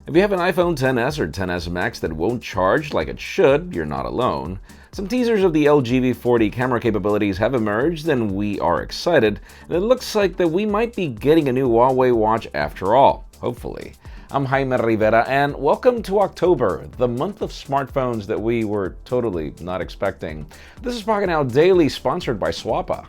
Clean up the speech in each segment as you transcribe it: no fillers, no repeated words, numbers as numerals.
If you have an iPhone XS or XS Max that won't charge like it should, you're not alone. Some teasers of the LG V40 camera capabilities have emerged, and we are excited. And it looks like that we might be getting a new Huawei Watch after all, hopefully. I'm Jaime Rivera, and welcome to October, the month of smartphones that we were totally not expecting. This is Pocketnow Daily, sponsored by Swappa.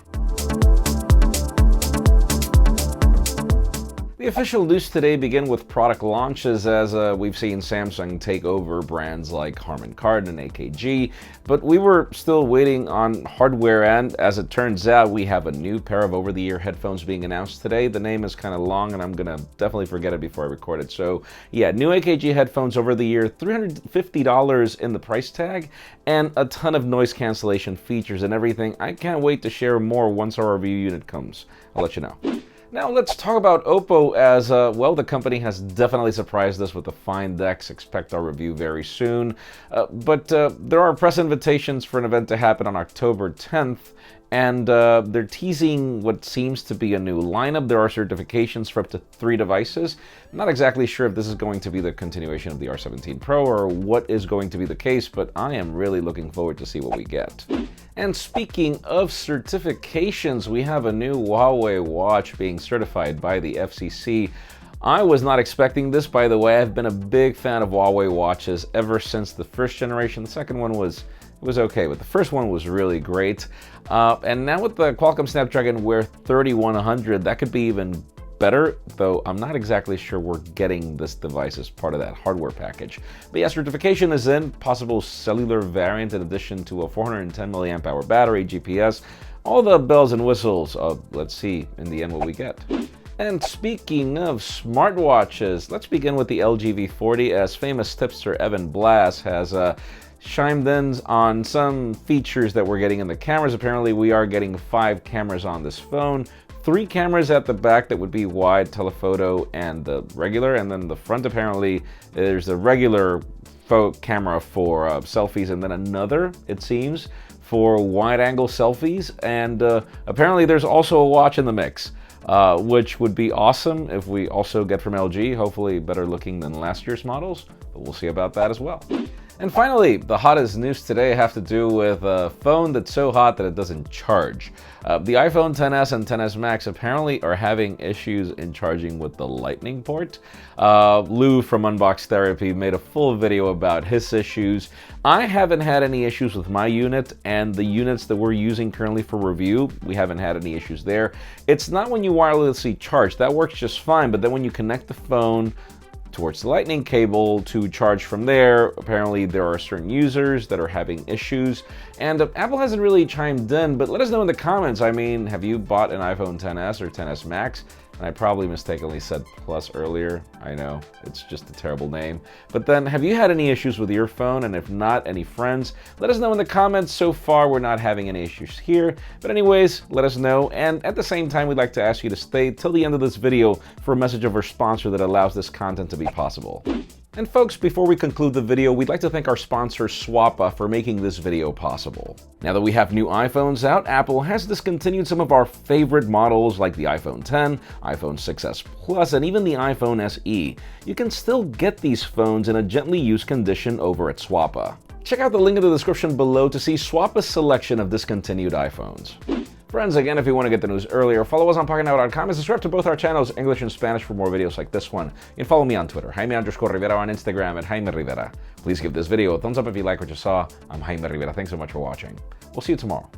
The official news today begin with product launches, as we've seen Samsung take over brands like Harman Kardon and AKG, but we were still waiting on hardware, and as it turns out, we have a new pair of over-the-ear headphones being announced today. The name is kind of long, and I'm gonna definitely forget it before I record it. So yeah, new AKG headphones over-the-ear, $350 in the price tag, and a ton of noise cancellation features and everything. I can't wait to share more once our review unit comes. I'll let you know. Now let's talk about Oppo, as well, the company has definitely surprised us with the Find X. Expect our review very soon. But there are press invitations for an event to happen on October 10th, and they're teasing what seems to be a new lineup. There are certifications for up to 3 devices. I'm not exactly sure if this is going to be the continuation of the R17 Pro or what is going to be the case, but I am really looking forward to see what we get. And speaking of certifications, we have a new Huawei Watch being certified by the FCC. I was not expecting this, by the way. I've been a big fan of Huawei watches ever since the first generation. The second one was okay, but the first one was really great. And now with the Qualcomm Snapdragon Wear 3100, that could be even better, though I'm not exactly sure we're getting this device as part of that hardware package. But yeah, certification is in, possible cellular variant in addition to a 410 milliamp hour battery, GPS, all the bells and whistles. Let's see in the end what we get. And speaking of smartwatches, let's begin with the LG V40, as famous tipster Evan Blass has chimed in on some features that we're getting in the cameras. Apparently we are getting 5 cameras on this phone. 3 cameras at the back that would be wide, telephoto, and the regular, and then the front, apparently there's the regular camera for selfies, and then another, it seems, for wide-angle selfies, and apparently there's also a watch in the mix, which would be awesome if we also get from LG, hopefully better looking than last year's models, but we'll see about that as well. And finally, the hottest news today have to do with a phone that's so hot that it doesn't charge. The iPhone XS and XS Max apparently are having issues in charging with the Lightning port. Lou from Unbox Therapy made a full video about his issues. I haven't had any issues with my unit, and the units that we're using currently for review, we haven't had any issues there. It's not when you wirelessly charge, that works just fine, but then when you connect the phone towards the Lightning cable to charge from there, apparently there are certain users that are having issues, and Apple hasn't really chimed in, but let us know in the comments. I mean, have you bought an iPhone XS or XS Max? And I probably mistakenly said Plus earlier. I know, it's just a terrible name. But then, have you had any issues with your phone? And if not, any friends? Let us know in the comments. So far, we're not having any issues here. But anyways, let us know. And at the same time, we'd like to ask you to stay till the end of this video for a message of our sponsor that allows this content to be possible. And folks, before we conclude the video, we'd like to thank our sponsor Swappa for making this video possible. Now that we have new iPhones out, Apple has discontinued some of our favorite models like the iPhone X, iPhone 6s Plus, and even the iPhone SE. You can still get these phones in a gently used condition over at Swappa. Check out the link in the description below to see Swappa's selection of discontinued iPhones. Friends, again, if you want to get the news earlier, follow us on Pocketnow.com and subscribe to both our channels, English and Spanish, for more videos like this one. You can follow me on Twitter, Jaime_Rivera, on Instagram at Jaime Rivera. Please give this video a thumbs up if you like what you saw. I'm Jaime Rivera. Thanks so much for watching. We'll see you tomorrow.